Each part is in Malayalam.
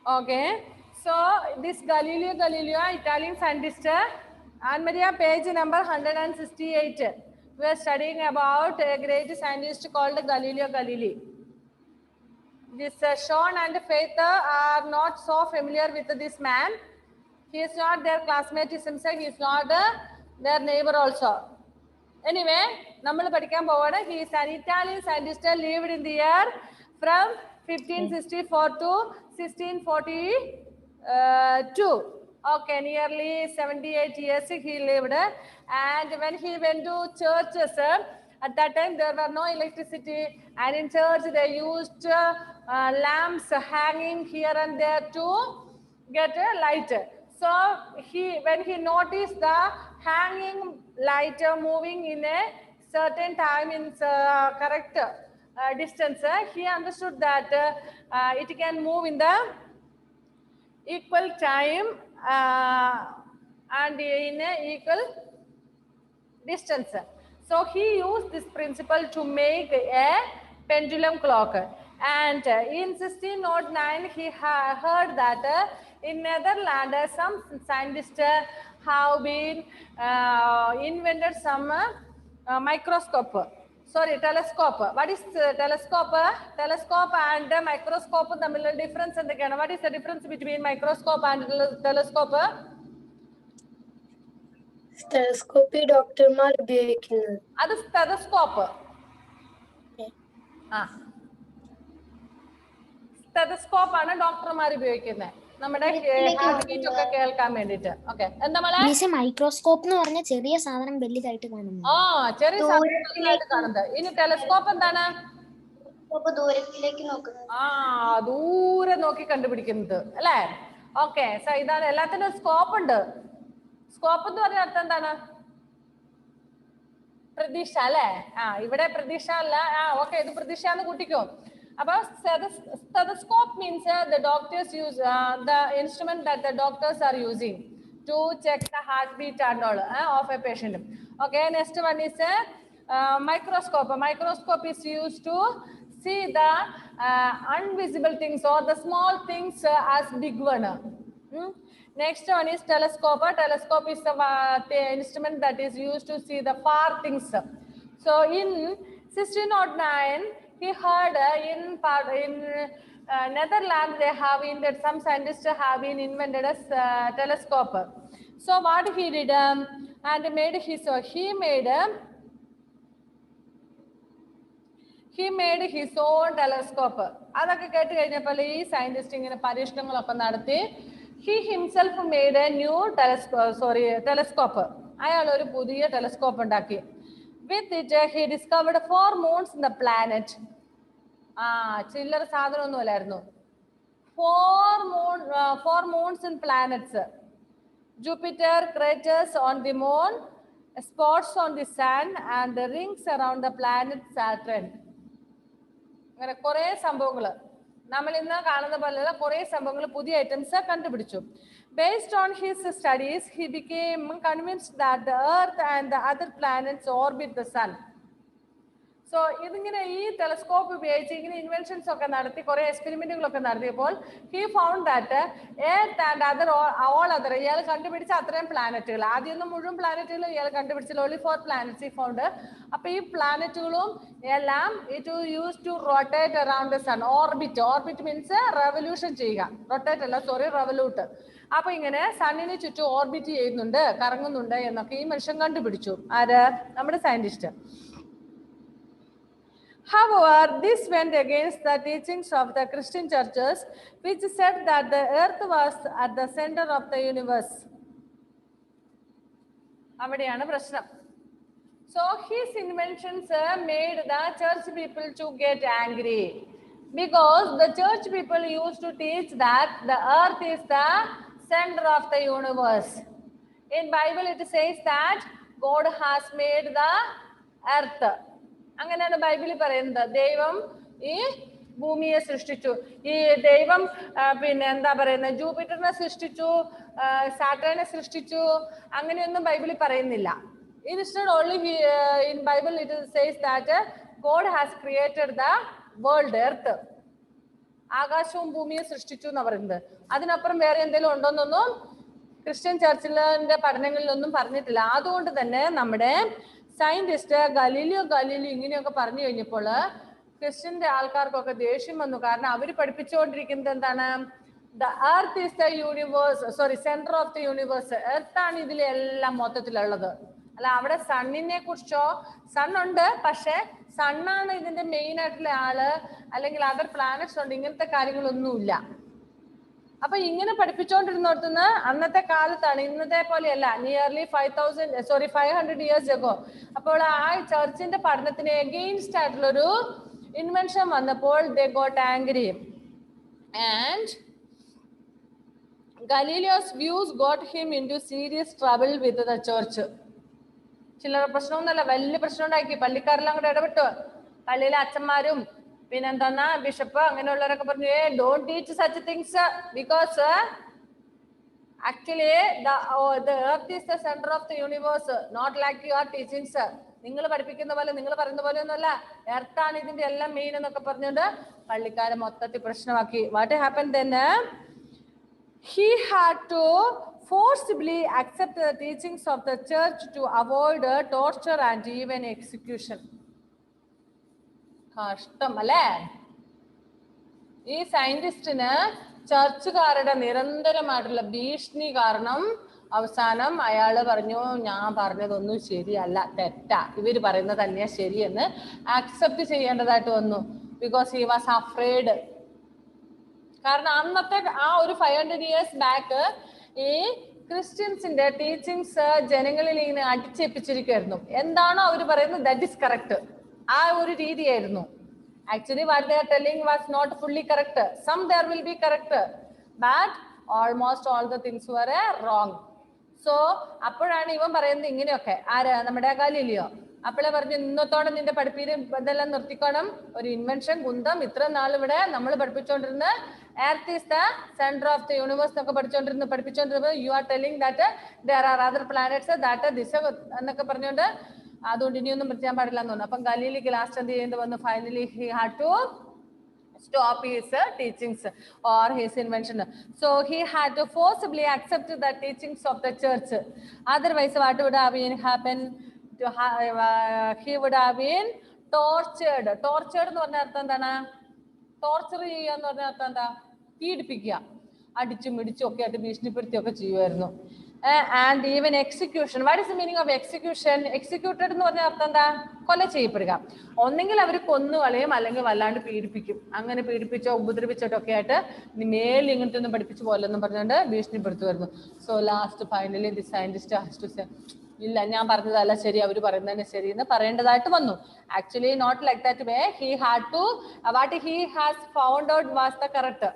Okay. So this Galileo Galilei, Italian scientist, Anne Maria, page number 168. We are studying about a great scientist called Galileo Galilei. This Sean and Faith are not so familiar with this man. He is not their classmate himself. He is not their neighbor also. Anyway, he is an Italian scientist lived in the year from 1564 to 1642. Okay, nearly 78 years he lived. And when he went to churches, at that time there were no electricity, and in church they used lamps hanging here and there to get a light. So when he noticed the hanging light moving in a certain time in correct distance, he understood that it can move in the equal time and in a equal distance. So he used this principle to make a pendulum clock. And in 1609, he heard that in Netherlands, some scientists have been invented some microscope. Sorry, telescope. What is telescope? Telescope and microscope. The difference in the what is the difference between microscope and telescope? സ്റ്റെതസ്കോപ്പി ഡോക്ടർമാർ ഉപയോഗിക്കുന്നത്. അത് സ്റ്റെതസ്കോപ്പ്. ആ സ്റ്റെതസ്കോപ്പ് ആണ് ഡോക്ടർമാർ ഉപയോഗിക്കുന്നത് നമ്മുടെ ഹാർട്ട് ഒക്കെ കേൾക്കാൻ വേണ്ടിട്ട്. ഓക്കെ, എന്താ മൈക്രോസ്കോപ്പ് എന്ന് പറഞ്ഞ ചെറിയ സാധനം വലുതായിട്ട് കാണുന്നു. ആ ചെറിയ സാധനം വലുതായിട്ട് കാണുന്നത്. ഇനി ടെലസ്കോപ്പ് എന്താണ്? ദൂരത്തിലേക്ക് നോക്കുന്നത്. ആ ദൂരെ നോക്കി കണ്ടുപിടിക്കുന്നത് അല്ലേ? ഓക്കെ, സോ ഇതാണ് എല്ലാത്തിനും സ്കോപ്പ് ഉണ്ട്. സ്കോപ്പ് എന്ന് പറഞ്ഞ അർത്ഥം എന്താണ്? പ്രതീക്ഷ അല്ലേ? ആ ഇവിടെ പ്രതീക്ഷ അല്ല. ഓക്കെ, ഇത് പ്രതീക്ഷ എന്ന് കൂട്ടിക്കോ. അപ്പൊ stethoscope means the doctors use the instrument that the doctors are using to check the heartbeat and all of a patient. Okay, next one is microscope. A microscope is used to see the invisible things or the small things as big one. Next one is telescope. Telescope is the instrument that is used to see the far things. So in 1609, he heard in Netherlands they have invented, some scientists have been invented a telescope. So what he did and made he made his own telescope. അതൊക്കെ കേട്ട് കഴിഞ്ഞപ്പോൾ ഈ സയന്റിസ്റ്റ് ഇങ്ങനെ പരീക്ഷണങ്ങളൊക്കെ നടത്തി he himself made a new telescope. അയാൾ ഒരു പുതിയ ടെലസ്കോപ്പ് ഉണ്ടാക്കി. With it, he discovered 4 moons in the planet. ചില്ലറ സാധനമൊന്നും അല്ലായിരുന്നു. 4 moons in planets. Jupiter, craters on the moon, spots on the sun, and the rings around the planet Saturn. അങ്ങനെ കുറെ സംഭവങ്ങള് നമ്മൾ ഇന്ന് കാണുന്ന പോലെയുള്ള കുറെ സംഭവങ്ങൾ, പുതിയ ഐറ്റംസ് കണ്ടുപിടിച്ചു. Based on his studies, he became convinced that the Earth and the other planets orbit the sun. So ഇതിങ്ങനെ ഈ ടെലസ്കോപ്പ് ഉപയോഗിച്ച് ഇങ്ങനെ ഇൻവെൻഷൻസ് ഒക്കെ നടത്തി കുറെ എക്സ്പെരിമെന്റുകളൊക്കെ നടത്തിയപ്പോൾ he found that Earth and all other ഇയാൾ കണ്ടുപിടിച്ച അത്രയും പ്ലാനറ്റുകൾ, ആദ്യമൊന്നും മുഴുവൻ പ്ലാനറ്റുകൾ ഇയാൾ കണ്ടുപിടിച്ചില്ല, only 4 planets he found. അപ്പൊ ഈ പ്ലാനറ്റുകളും എല്ലാം it used to rotate around the sun. Orbit means revolution ചെയ്യുക, റൊട്ടേറ്റ് അല്ല, സോറി, revolute. അപ്പൊ ഇങ്ങനെ സണ്ണിന് ചുറ്റും ഓർബിറ്റ് ചെയ്യുന്നുണ്ട്, കറങ്ങുന്നുണ്ട് എന്നൊക്കെ ഈ മനുഷ്യൻ കണ്ടുപിടിച്ചു. ആര്? നമ്മുടെ scientist. However, this went against the teachings of the Christian churches, which said that the earth was at the center of the universe. അവിടെയാണ് പ്രശ്നം. So his inventions made the church people to get angry, because the church people used to teach that the earth is the center of the universe. In Bible it says that God has made the earth. അങ്ങനെയാണ് ബൈബിളിൽ പറയുന്നത്. ദൈവം ഈ ഭൂമിയെ സൃഷ്ടിച്ചു. ഈ ദൈവം പിന്നെ എന്താ പറയുന്നത്, ജൂപ്പിറ്ററിനെ സൃഷ്ടിച്ചു, സാറ്റേണിനെ സൃഷ്ടിച്ചു, അങ്ങനെയൊന്നും ബൈബിളിൽ പറയുന്നില്ല. Instead only in Bible it says that God has created the world, earth. ആകാശവും ഭൂമിയും സൃഷ്ടിച്ചു എന്ന് പറയുന്നത്. അതിനപ്പുറം വേറെ എന്തെങ്കിലും ഉണ്ടോന്നൊന്നും ക്രിസ്ത്യൻ ചർച്ചിലെ പഠനങ്ങളിലൊന്നും പറഞ്ഞിട്ടില്ല. അതുകൊണ്ട് തന്നെ നമ്മുടെ സയന്റിസ്റ്റ് ഗലീലിയോ ഇങ്ങനെയൊക്കെ പറഞ്ഞു കഴിഞ്ഞപ്പോൾ ക്രിസ്ത്യന്റെ ആൾക്കാർക്കൊക്കെ ദേഷ്യം വന്നു. കാരണം അവർ പഠിപ്പിച്ചുകൊണ്ടിരിക്കുന്നത് എന്താണ്? The earth is the universe, centre of the universe. എർത്താണ് ഇതിലെല്ലാം മൊത്തത്തിലുള്ളത്. അല്ല, അവിടെ സണ്ണിനെ കുറിച്ചോ, സണ്ണുണ്ട്, പക്ഷെ സണ്ണാണ് ഇതിന്റെ മെയിൻ ആയിട്ടുള്ള ആള്, അല്ലെങ്കിൽ അതർ പ്ലാനറ്റ്സ് ഉണ്ട്, ഇങ്ങനത്തെ കാര്യങ്ങളൊന്നുമില്ല. അപ്പൊ ഇങ്ങനെ പഠിപ്പിച്ചുകൊണ്ടിരുന്നിടത്തുനിന്ന് അന്നത്തെ കാലത്താണ്, ഇന്നത്തെ പോലെയല്ല, നിയർലി 500 ഇയേഴ്സ് ago. അപ്പോൾ ആ ചർച്ചിന്റെ പഠനത്തിന് എഗെയിൻസ്റ്റ് ആയിട്ടുള്ളൊരു ഇൻവെൻഷൻ വന്നപ്പോൾ they got angry and Galileo's views got him into serious trouble with the church. ചില്ലറ പ്രശ്നമൊന്നുമല്ല, വലിയ പ്രശ്നം ഉണ്ടാക്കി. പള്ളിക്കാരെല്ലാം കൂടെ ഇടപെട്ടു. പള്ളിയിലെ അച്ഛന്മാരും പിന്നെന്താ ബിഷപ്പ് അങ്ങനെയുള്ളവരൊക്കെ പറഞ്ഞു, don't teach such things because actually the earth is the center of the universe, not like your teachings. നിങ്ങൾ പഠിപ്പിക്കുന്ന പോലെ, നിങ്ങൾ പറയുന്ന പോലെ ഒന്നുമല്ല, എർത്താണ് ഇതിന്റെ എല്ലാം മെയിൻ എന്നൊക്കെ പറഞ്ഞുകൊണ്ട് പള്ളിക്കാരെ മൊത്തത്തിൽ പ്രശ്നമാക്കി. What happen then? He had to forcibly accept the teachings of the church to avoid torture and even execution. കഷ്ടം അല്ലേ? ഈ സയന്റിസ്റ്റിന് ചർച്ചുകാരുടെ നിരന്തരമായിട്ടുള്ള ഭീഷണി കാരണം അവസാനം അയാള് പറഞ്ഞു, ഞാൻ പറഞ്ഞതൊന്നും ശരിയല്ല, തെറ്റാ, ഇവര് പറയുന്നത് തന്നെയാ ശരിയെന്ന് ആക്സെപ്റ്റ് ചെയ്യേണ്ടതായിട്ട് വന്നു. Because he was afraid. കാരണം അന്നത്തെ ആ ഒരു 500 years ബാക്ക് ഈ ക്രിസ്ത്യൻസിന്റെ ടീച്ചിങ്സ് ജനങ്ങളിൽ ഇങ്ങനെ അടിച്ചേൽപ്പിച്ചിരിക്കുകയായിരുന്നു. എന്താണോ അവർ പറയുന്നത് ദാറ്റ് ഈസ് കറക്റ്റ്, ആ ഒരു രീതിയായിരുന്നു. Actually, what they are telling was not fully correct. Some there will be correct, but almost all the things were wrong. So, അപ്പോഴാണ് ഇവൻ പറയുന്നത് ഇങ്ങനെയൊക്കെ. ആര്? നമ്മുടെ ഗലീലിയോ. അപ്പോഴേ പറഞ്ഞു, ഇന്നത്തോടെ നിന്റെ പഠിപ്പീര് ഇതെല്ലാം നിർത്തിക്കണം. ഒരു ഇൻവെൻഷൻ കുന്തം ഇത്ര നാൾ ഇവിടെ നമ്മൾ പഠിപ്പിച്ചുകൊണ്ടിരുന്ന earth is the centre of the universe എന്നൊക്കെ പഠിപ്പിച്ചുകൊണ്ടിരുന്നത് you are telling that there are other planets that this എന്നൊക്കെ പറഞ്ഞുകൊണ്ട് അതുകൊണ്ട് ഇനിയൊന്നും ചെയ്യാൻ പാടില്ല എന്ന് തോന്നുന്നു. അപ്പം ഗലീലിക്ക് ലാസ്റ്റ് എന്ത് ചെയ്യേണ്ടി വന്നു? Finally he had to stop his teachings or his invention. So he had to forcibly accept the teachings of the church. Otherwise, what would have been happened? He would have been tortured. Tortured എന്ന് പറഞ്ഞ അർത്ഥം എന്താണ്? ടോർച്ചർ ചെയ്യുക എന്ന് പറഞ്ഞ അർത്ഥം എന്താ? പീഡിപ്പിക്കുക, അടിച്ചും ഇടിച്ചും ഒക്കെ ആയിട്ട് ഭീഷണിപ്പെടുത്തിയൊക്കെ ചെയ്യുമായിരുന്നു. And even execution. What is the meaning of execution? Executed എന്ന് പറഞ്ഞ അർത്ഥം എന്താ? കൊല ചെയ്യപ്പെടുക. ഒന്നെങ്കിൽ അവർ കൊന്നുകളയും, അല്ലെങ്കിൽ വല്ലാണ്ട് പീഡിപ്പിക്കും. അങ്ങനെ പീഡിപ്പിച്ചോ ഉപദ്രവിച്ചോട്ടൊക്കെ ആയിട്ട് മേലിൽ ഇങ്ങനത്തെ ഒന്നും പഠിപ്പിച്ചു പോലെന്നും പറഞ്ഞുകൊണ്ട് ഭീഷണിപ്പെടുത്തുമായിരുന്നു. So last finally the scientist has to say, ഇല്ല, ഞാൻ പറഞ്ഞതല്ല ശരി, അവർ പറയുന്നതന്നെ ശരി എന്ന് പറയേണ്ടതായിട്ട് വന്നു. Actually not like that way. He had to what he has found out was the correct.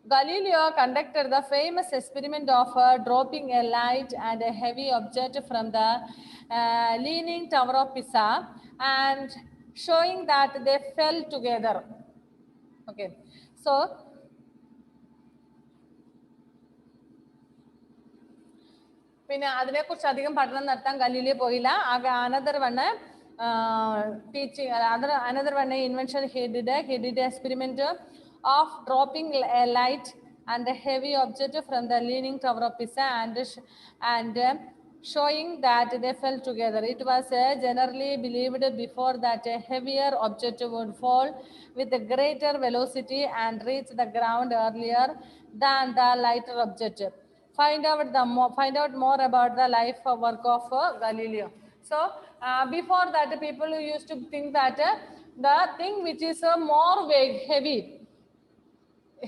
Galileo conducted the famous experiment of dropping a light and a heavy object from the Leaning Tower of Pisa and showing that they fell together. Okay, so പിന്നെ അതിനെക്കുറിച്ച് അധികം പഠനം നടത്താൻ ഗലീലിയോ പോയില്ല. Another one teaching, another one invention he did experiment of dropping a light and a heavy object from the Leaning Tower of Pisa and showing that they fell together. It was generally believed before that a heavier object would fall with a greater velocity and reach the ground earlier than the lighter object. Find out more about the life work of Galileo. So before that, people used to think that the thing which is more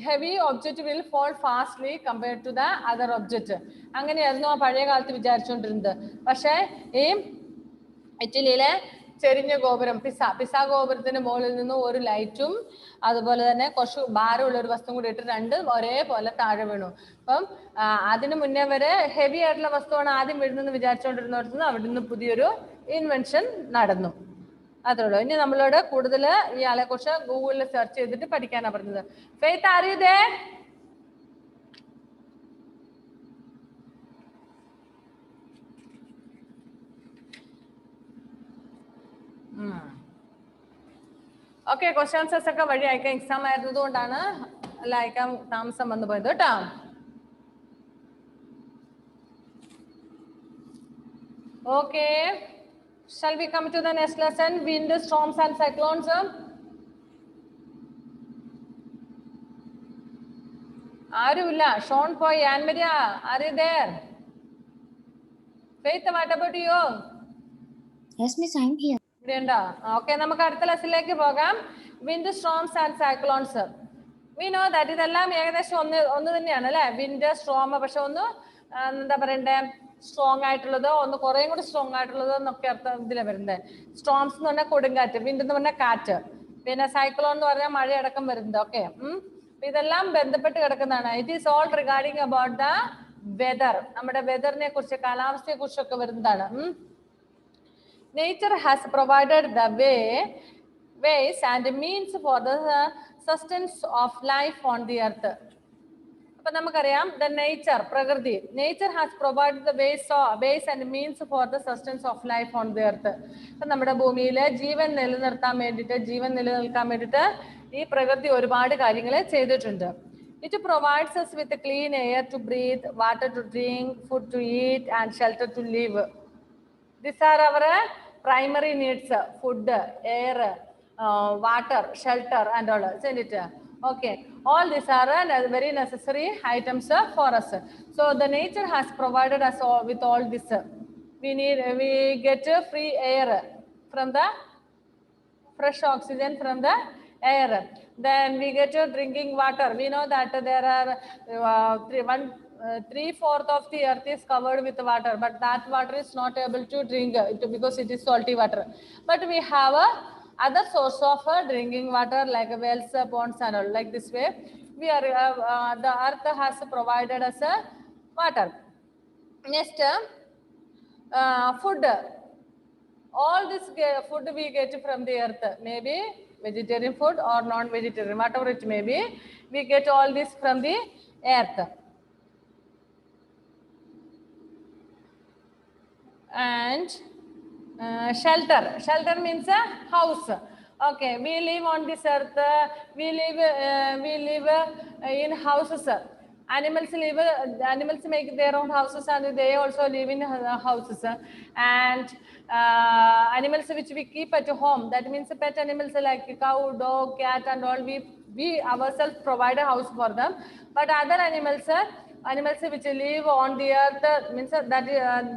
heavy object will fall fastly compared to the other object. അങ്ങനെയായിരുന്നു ആ പഴയ കാലത്ത് വിചാരിച്ചുകൊണ്ടിരുന്നത്. പക്ഷേ ഈ ഇറ്റലിയിലെ ചെരിഞ്ഞ ഗോപുരം പിസ ഗോപുരത്തിന്റെ മുകളിൽ നിന്ന് ഒരു ലൈറ്റും അതുപോലെ തന്നെ കുറച്ച് ഭാരമുള്ള ഒരു വസ്തു കൂടി ഇട്ട് രണ്ടും ഒരേപോലെ താഴെ വീണു. അപ്പം അതിനു മുന്നേ വരെ ഹെവി ആയിട്ടുള്ള വസ്തുവാണ് ആദ്യം വീഴുന്നെന്ന് വിചാരിച്ചുകൊണ്ടിരുന്നിടത്തുനിന്ന് അവിടെ നിന്ന് പുതിയൊരു ഇൻവെൻഷൻ നടന്നു. അത്രേ ഉള്ളൂ. ഇനി നമ്മളോട് കൂടുതൽ ഇയാളെ കുറിച്ച് ഗൂഗിളിൽ സെർച്ച് ചെയ്തിട്ട് പഠിക്കാനാണ് പറഞ്ഞത്. Faith, are you there? Okay, question answers ഒക്കെ വഴി അയക്കാം. എക്സാം ആയിരുന്നത് കൊണ്ടാണ് അല്ല അയക്കാൻ താമസം വന്നു പോയത് കേട്ടോ. Okay, shall we come to the next lesson? Wind, storms and cyclones. ആരുമില്ല. ഷോൺ പോയി. Ann Maria, are you there? Faith, what about you? Yes, miss, I am here. ഇവിടെ ഉണ്ടോ? ഓക്കെ, നമുക്ക് അടുത്ത ലെസണിലേക്ക് പോകാം. Wind, storms and cyclones. We know that ഇതെല്ലാം ഏകദേശം ഒന്ന് തന്നെയാണ് അല്ലെ. വിൻഡ്, സ്ട്രോം, പക്ഷെ ഒന്ന് എന്താ പറയണ്ടേ, സ്ട്രോങ് ആയിട്ടുള്ളത്, ഒന്ന് കുറേയും കൂടി സ്ട്രോങ് ആയിട്ടുള്ളത് എന്നൊക്കെ അർത്ഥം ഇതിലാണ് വരുന്നത്. സ്ട്രോംസ് എന്ന് പറഞ്ഞാൽ കൊടുങ്കാറ്റ്, വിൻഡ് എന്ന് പറഞ്ഞാൽ കാറ്റ്, പിന്നെ സൈക്ലോൺ എന്ന് പറഞ്ഞാൽ മഴയടക്കം വരുന്നത്. ഓക്കെ, ഇതെല്ലാം ബന്ധപ്പെട്ട് കിടക്കുന്നതാണ്. It is all regarding about the weather. നമ്മുടെ വെദറിനെ കുറിച്ച്, കാലാവസ്ഥയെ കുറിച്ചൊക്കെ വരുന്നതാണ്. Nature has provided the ways and means for the sustenance of life on the earth. അപ്പൊ നമുക്കറിയാം, the nature, പ്രകൃതി, nature has provided the ways and means for the sustenance of life on the earth. അപ്പൊ നമ്മുടെ ഭൂമിയിലെ ജീവൻ നിലനിൽക്കാൻ വേണ്ടിയിട്ട് ഈ പ്രകൃതി ഒരുപാട് കാര്യങ്ങൾ ചെയ്തിട്ടുണ്ട്. It provides us with clean air to breathe, water to drink, food to eat and shelter to live. These are our primary needs: food, air, water, shelter and all, isn't it? Okay, all these are very necessary items for us. So the nature has provided us with all this. We get free air from the fresh oxygen from the air. Then we get drinking water. We know that there are 3/4 of the earth is covered with water, but that water is not able to drink because it is salty water. But we have other source of drinking water like wells, ponds and all. Like this way, we are the earth has provided us water. Next, food. All this food we get from the earth, maybe vegetarian food or non-vegetarian, whatever it may be, we get all this from the earth. And shelter means a house. Okay, we live on this earth, we live in houses. Animals make their own houses and they also live in houses. And animals which we keep at home, that means pet animals like cow, dog, cat and all, we ourselves provide a house for them. But other animals which live on the earth, means that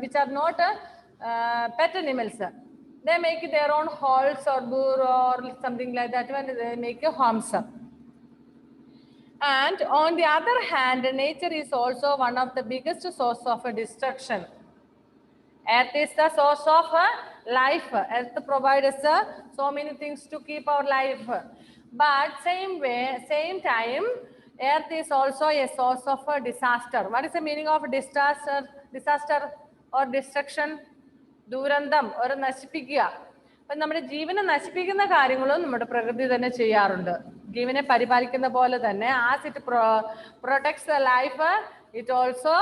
which are not pet animals, they make their own halls or bur or something like that when they make homes. And on the other hand, nature is also one of the biggest source of destruction. Earth is the source of life. Earth provides us so many things to keep our life. But same time, earth is also a source of a disaster. What is the meaning of disaster or destruction? ദുരന്തം, ഒരു നശിപ്പിക്കുക. അപ്പൊ നമ്മുടെ ജീവനെ നശിപ്പിക്കുന്ന കാര്യങ്ങളും നമ്മുടെ പ്രകൃതി തന്നെ ചെയ്യാറുണ്ട്. ജീവനെ പരിപാലിക്കുന്ന പോലെ തന്നെ, as it protects the life, it also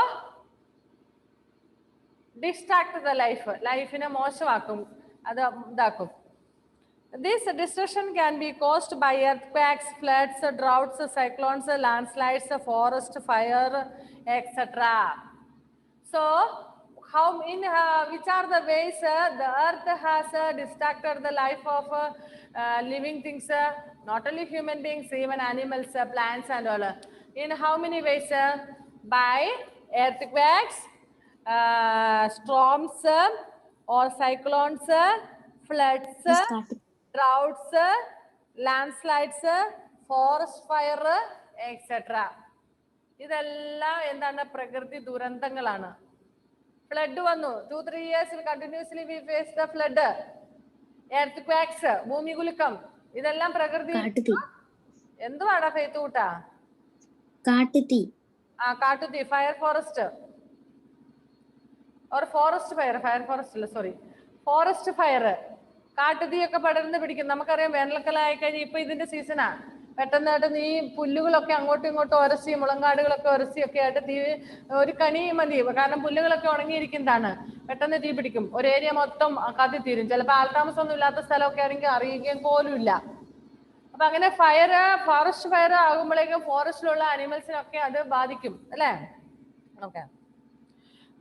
distract the life. ലൈഫിനെ മോശമാക്കും, അത് ഇതാക്കും. This destruction can be caused by earthquakes, floods, droughts, cyclones, landslides, forest fire, etc. So, which are the ways the earth has distracted the life of living things, not only human beings, even animals, plants and all. In how many ways? By earthquakes, storms or cyclones, floods, droughts, landslides, forest fire, etc. ഇതെല്ലാം എന്താണ്? പ്രകൃതി ദുരന്തങ്ങളാണ്. ഫ്ലഡ് വന്നു, 2-3 years continuously we face the flood. Earthquakes, ഭൂമികുലുക്കം, ഇതെല്ലാം പ്രകൃതി. എന്തുവാടാ ഫെയ്ത്ത് കൂട്ടാ? കാട്ടുതീ. കാട്ടുതീ, fire forest or forest fire, fire forest അല്ല, സോറി, ഫോറസ്റ്റ് ഫയർ. കാട്ടുതീയൊക്കെ പടർന്ന് പിടിക്കും. നമുക്കറിയാം, വേനൽക്കാലം ആയിക്കഴിഞ്ഞാൽ ഇപ്പൊ ഇതിന്റെ സീസണാ. പെട്ടെന്ന് ഈ പുല്ലുകളൊക്കെ അങ്ങോട്ടും ഇങ്ങോട്ടും ഉരസി, മുളങ്കാടുകളൊക്കെ ഉരസിയൊക്കെ ആയിട്ട് തീ ഒരു കണി മതി. കാരണം പുല്ലുകളൊക്കെ ഉണങ്ങിയിരിക്കുന്നതാണ്. പെട്ടെന്ന് തീ പിടിക്കും, ഒരു ഏരിയ മൊത്തം കത്തിത്തീരും. ചിലപ്പോൾ ആൾതാമസമൊന്നും ഇല്ലാത്ത സ്ഥലമൊക്കെ ആണെങ്കിൽ അറിയുകയും പോലും ഇല്ല. അപ്പൊ അങ്ങനെ ഫയർ, ഫോറസ്റ്റ് ഫയർ ആകുമ്പോഴേക്കും ഫോറസ്റ്റിലുള്ള അനിമൽസിനൊക്കെ അത് ബാധിക്കും അല്ലേ? Okay.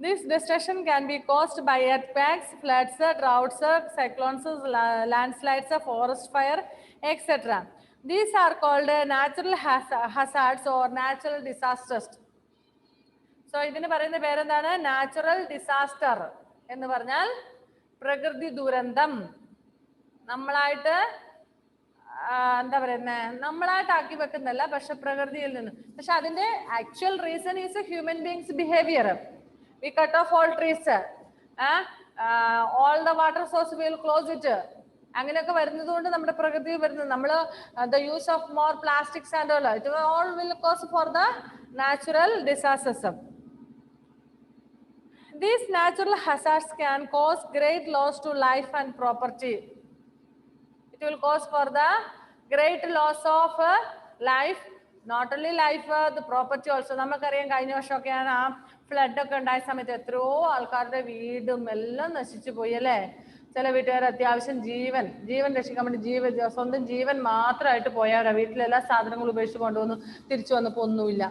This destruction can be caused by earthquakes, floods, droughts, cyclones, landslides, forest fire, etc. These are called natural hazards or natural disasters. So ഇതിന് പറയുന്ന പേരെന്താണ്? നാച്ചുറൽ ഡിസാസ്റ്റർ എന്ന് പറഞ്ഞാൽ പ്രകൃതി ദുരന്തം. നമ്മളായിട്ട് എന്താ പറയുന്നത്, നമ്മളായിട്ട് ആക്കി വെക്കുന്നല്ല, പക്ഷെ പ്രകൃതിയിൽ നിന്ന്. പക്ഷെ അതിന്റെ actual reason is human beings behaviour. We cut off all trees, all the water source will close it. അങ്ങനെയൊക്കെ വരുന്നത് കൊണ്ട് നമ്മുടെ പ്രകൃതി വരുന്നത്, നമ്മൾ the use of more plastics and all, it all will cause for the natural disasters. These natural hazards can cause great loss to life and property. It will cause for the great loss of life, not only life, the property also. നമുക്കറിയാം കഴിഞ്ഞ വർഷമൊക്കെയാണ് ആ ഫ്ലഡ് ഒക്കെ ഉണ്ടായ സമയത്ത് എത്രയോ ആൾക്കാരുടെ വീടും എല്ലാം നശിച്ചു പോയി അല്ലേ? ചില വീട്ടുകാർ അത്യാവശ്യം ജീവൻ രക്ഷിക്കാൻ വേണ്ടി സ്വന്തം ജീവൻ മാത്രമായിട്ട് പോയവരാ. വീട്ടിലെല്ലാ സാധനങ്ങളും ഉപേക്ഷിച്ച് കൊണ്ടുവന്നു, തിരിച്ചു വന്നപ്പോ ഒന്നുമില്ല.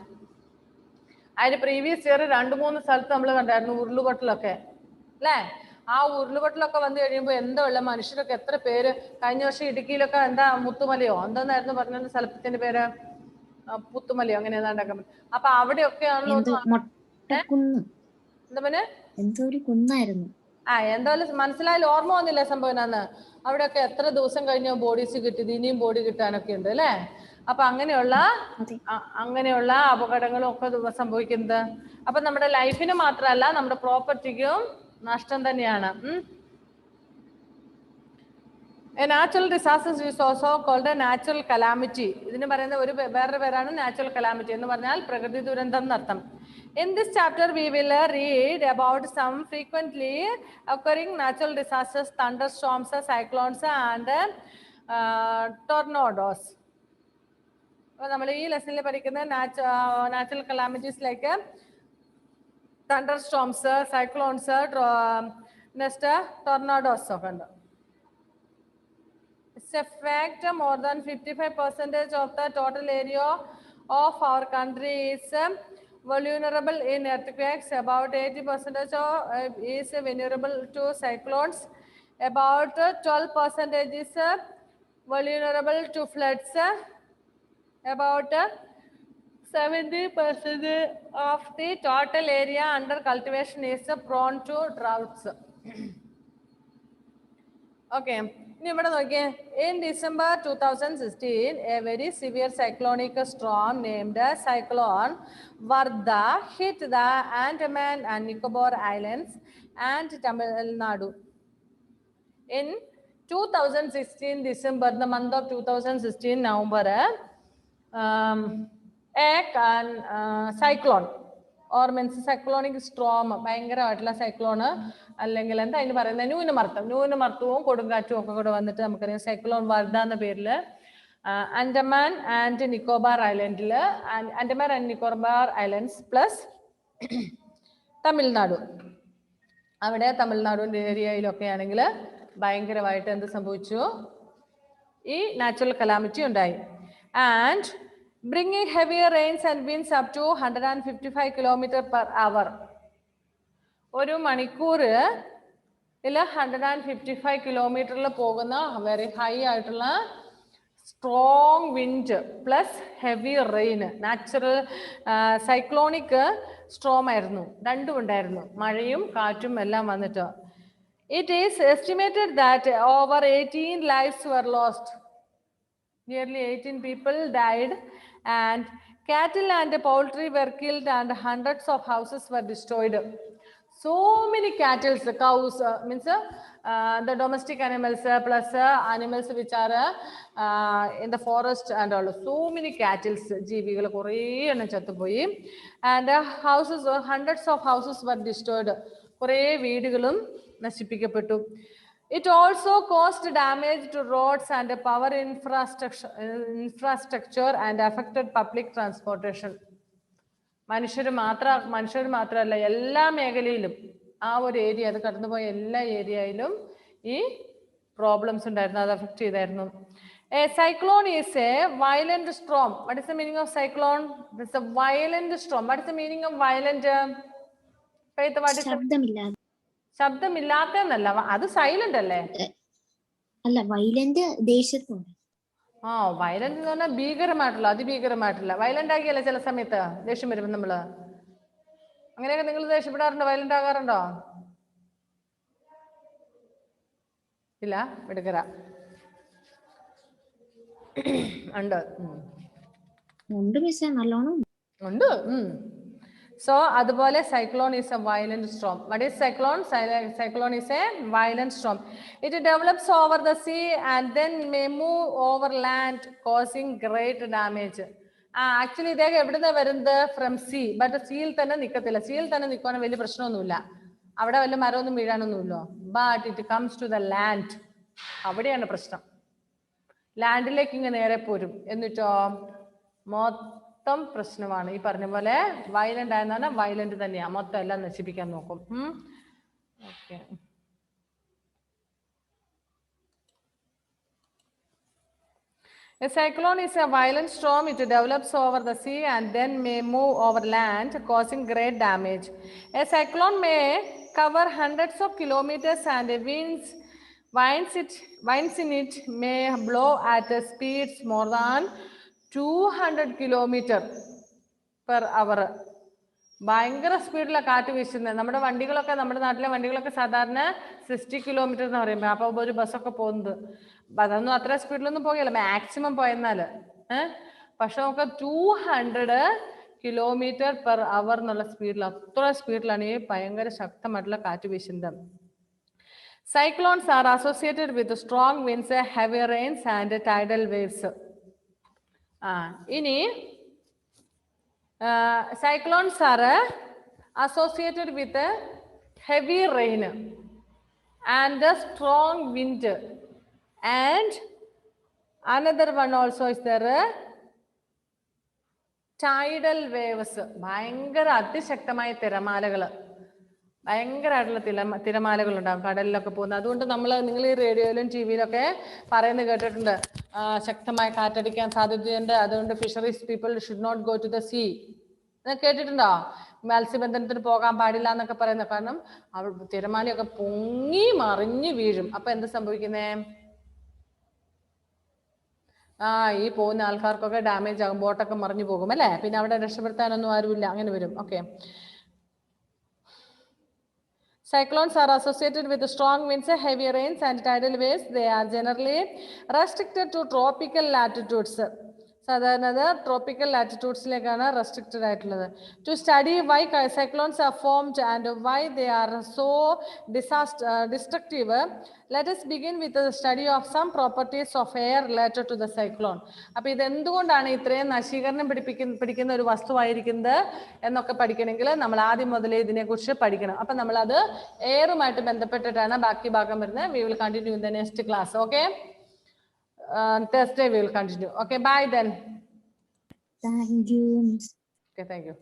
അതിന് പ്രീവിയസ് ഇയർ 2-3 സ്ഥലത്ത് നമ്മൾ കണ്ടായിരുന്നു ഉരുളുപൊട്ടലൊക്കെ അല്ലേ? ആ ഉരുളുപൊട്ടലൊക്കെ വന്നു കഴിയുമ്പോൾ എന്താ ഉള്ള മനുഷ്യരൊക്കെ എത്ര പേര്. കഴിഞ്ഞ വർഷം ഇടുക്കിയിലൊക്കെ എന്താ മുത്തുമലയോ എന്തായിരുന്നു പറഞ്ഞ സ്ഥലത്തിന്റെ പേര്, പുത്തുമലയോ അങ്ങനെ ഏതാണ്ടൊക്കെ. അപ്പൊ അവിടെയൊക്കെയാണല്ലോ എന്തായാലും മനസ്സിലായാലും ഓർമ്മ വന്നില്ല സംഭവം എന്നാന്ന്. അവിടെയൊക്കെ എത്ര ദിവസം കഴിഞ്ഞോ ബോഡീസ് കിട്ടിയത്, ഇനിയും ബോഡി കിട്ടാനൊക്കെ ഉണ്ട് അല്ലേ? അപ്പൊ അങ്ങനെയുള്ള അപകടങ്ങളും ഒക്കെ സംഭവിക്കുന്നത്. അപ്പൊ നമ്മുടെ ലൈഫിന് മാത്രമല്ല നമ്മുടെ പ്രോപ്പർട്ടിക്കും നഷ്ടം തന്നെയാണ്. A natural disaster is also called a natural calamity. ഇതിന് പറയുന്ന വേറൊരു പേരാണ് നാച്ചുറൽ കലാമിറ്റി എന്ന് പറഞ്ഞാൽ പ്രകൃതി ദുരന്തം എന്നർത്ഥം. In this chapter we will read about some frequently occurring natural disasters, thunderstorms, cyclones and tornadoes. നമ്മൾ ഈ ലെസണിൽ പഠിക്കുന്ന natural calamities like thunderstorms, cyclones, next tornadoes ഒക്കെ ഉണ്ട്. It's a fact more than 55% of the total area of our country is vulnerable in earthquakes. About 80% is vulnerable to cyclones. About 12% is vulnerable to floods. About 70% of the total area under cultivation is prone to droughts. Okay. In December 2016, a very severe cyclonic storm named Cyclone Vardha hit the Andaman and Nicobar Islands and Tamil Nadu. In 2016 December, the month of 2016 November, a cyclone or means cyclonic storm, ഭയങ്കരമായിട്ടുള്ള സൈക്ലോണ് അല്ലെങ്കിൽ എന്താ അതിന് പറയുന്നത്, ന്യൂനമർദ്ദവും കൊടുങ്കാറ്റും ഒക്കെ കൂടെ വന്നിട്ട് നമുക്കറിയാം സൈക്ലോൺ വർദ്ധ എന്ന പേരിൽ ആൻഡമാൻ ആൻഡ് നിക്കോബാർ ഐലൻഡില്, Andaman and Nicobar islands plus Tamil Nadu, അവിടെ തമിഴ്നാടുവിൻ്റെ ഏരിയയിലൊക്കെ ആണെങ്കിൽ ഭയങ്കരമായിട്ട് എന്ത് സംഭവിച്ചു, ഈ നാച്ചുറൽ കലാമിറ്റി ഉണ്ടായി. And bringing heavier rains and winds up to 155 km/h. ഒരു മണിക്കൂറിൽ 155 കിലോമീറ്ററിൽ പോകുന്ന വെരി ഹൈ ആയിട്ടുള്ള strong wind plus heavy rain. Natural cyclonic Strom ആയിരുന്നു, രണ്ടും ഉണ്ടായിരുന്നു, മഴയും കാറ്റും എല്ലാം വന്നിട്ട്. It is estimated that over 18 lives were lost. Nearly 18 people died and cattle and poultry were killed and hundreds of houses were destroyed. So many cattle, cows, means the domestic animals plus animals which are in the forest and all. So many cattle, ജീവികൾ കുറേ എണ്ണം ചത്തുപോയി. And houses, hundreds of houses were destroyed. കുറേ വീടുകളും നശിപ്പിക്കപ്പെട്ടു. It also caused damage to roads and power infrastructure and affected public transportation. മനുഷ്യർ മാത്രമല്ല എല്ലാ മേഖലയിലും ആ ഒരു ഏരിയ, അത് കടന്നുപോയ എല്ലാ ഏരിയയിലും ഈ പ്രോബ്ലംസ് ഉണ്ടായിരുന്നു, അത് അഫക്റ്റ് ചെയ്തായിരുന്നു. A cyclone is a violent storm. What is the meaning of cyclone? It's a violent storm. What is the meaning of violent? Faith, what is the ശബ്ദമില്ലാതെ ശബ്ദമില്ലാത്തന്നല്ല, അത് സൈലന്റ് അല്ലേ? അല്ല, വൈലന്റ് ദേഷ്യത്തോടെ. ആ, വയലന്റ് എന്ന് പറഞ്ഞാൽ ഭീകരമായിട്ടുള്ള, അതിഭീകരമായിട്ടുള്ള. വയലന്റ് ആക്കിയല്ലേ ചില സമയത്ത് ദേഷ്യം വരുമ്പോൾ നമ്മള്. അങ്ങനെയൊക്കെ നിങ്ങൾ ദേഷ്യപ്പെടാറുണ്ടോ? വയലന്റ് ആകാറുണ്ടോ? ഇല്ല, എടുക്കര ഉണ്ട് മിസ്സേ, നല്ലോണം ഉണ്ട്. So അതുപോലെ cyclone is a violent storm. What is cyclone? Cyclone is a violent storm. It develops over the sea and then may move over land, causing great damage. Actually ഇദ്ദേഹം എവിടുന്ന വരുന്നത്? From see. ബട്ട് സീയിൽ തന്നെ നിൽക്കത്തില്ല. സീയിൽ തന്നെ നിൽക്കുവാണെങ്കിൽ വലിയ പ്രശ്നമൊന്നുമില്ല, അവിടെ വല്ല മരമൊന്നും വീഴാനൊന്നുമില്ലോ. But it comes to the land, അവിടെയാണ് പ്രശ്നം. ലാൻഡിലേക്ക് ഇങ്ങ് നേരെ പോരും, എന്നിട്ടോ മൊത്തം പ്രശ്നമാണ്. ഈ പറഞ്ഞ പോലെ വയലന്റ് ആയെന്നാണ്, വയലന്റ് തന്നെയാ, മൊത്തം എല്ലാം നശിപ്പിക്കാൻ നോക്കും. Okay. A cyclone is a violent storm. It develops over the sea and then may move over land, causing great damage. A cyclone may cover hundreds of kilometers and winds in it may blow at speeds more than 200 km/h. ഭയങ്കര സ്പീഡിലാണ് കാറ്റ് വീശുന്നത്. നമ്മുടെ വണ്ടികളൊക്കെ, നമ്മുടെ നാട്ടിലെ വണ്ടികളൊക്കെ സാധാരണ 60 കിലോമീറ്റർ എന്ന് പറയുമ്പോൾ, അപ്പൊ ഒരു ബസ്സൊക്കെ പോകുന്നത് അതൊന്നും അത്ര സ്പീഡിലൊന്നും പോകില്ല, മാക്സിമം പോയെന്നാല്. പക്ഷെ നമുക്ക് 200 km/h എന്നുള്ള സ്പീഡിൽ, അത്ര സ്പീഡിലാണ് ഈ ഭയങ്കര ശക്തമായിട്ടുള്ള കാറ്റ് വീശുന്നത്. Cyclones are associated with strong winds, heavy rains and tidal waves. ഇനി cyclones are associated with heavy rain and strong wind, and another one also is there, tidal waves. ഭയങ്കര അതിശക്തമായ തിരമാലകള്, ഭയങ്കരമായിട്ടുള്ള തിരമാലകൾ ഉണ്ടാകും കടലിലൊക്കെ പോകുന്നത്. അതുകൊണ്ട് നിങ്ങൾ ഈ റേഡിയോയിലും ടി വിയിലൊക്കെ പറയുന്നത് കേട്ടിട്ടുണ്ട്, ശക്തമായ കാറ്റടിക്കാൻ സാധ്യതയുണ്ട്, അതുകൊണ്ട് fisheries people should not go to the sea. കേട്ടിട്ടുണ്ടോ? മത്സ്യബന്ധനത്തിന് പോകാൻ പാടില്ല എന്നൊക്കെ പറയുന്നത്. കാരണം തിരമാലയൊക്കെ പൊങ്ങി മറിഞ്ഞു വീഴും. അപ്പൊ എന്ത് സംഭവിക്കുന്നേ? ഈ പോകുന്ന ആൾക്കാർക്കൊക്കെ ഡാമേജ് ആകും, ബോട്ടൊക്കെ മറിഞ്ഞു പോകും അല്ലേ? പിന്നെ അവിടെ രക്ഷപ്പെടുത്താനൊന്നും ആരുമില്ല, അങ്ങനെ വരും. Okay. Cyclones are associated with strong winds, heavy rains and tidal waves. They are generally restricted to tropical latitudes. സാധാരണ ട്രോപ്പിക്കൽ ലാറ്റിറ്റ്യൂഡ്സിലേക്കാണ് റെസ്ട്രിക്റ്റഡ് ആയിട്ടുള്ളത്. To study why cyclones are formed and why they are so destructive, let us begin with the study of some properties of air related to the cyclone. അപ്പോൾ ഇതെന്തുകൊണ്ടാണ് ഇത്രയും നശീകരണം പിടിക്കുന്ന ഒരു വസ്തുവായിരിക്കുന്നത് എന്നൊക്കെ പഠിക്കണമെങ്കിൽ നമ്മൾ ആദ്യം മുതലേ ഇതിനെക്കുറിച്ച് പഠിക്കണം. അപ്പം നമ്മളത് എയറുമായിട്ട് ബന്ധപ്പെട്ടിട്ടാണ് ബാക്കി ഭാഗം വരുന്നത്. We will continue in the next class. Okay. Thursday we will continue. Okay, bye then. Thank you, Miss. Okay, thank you.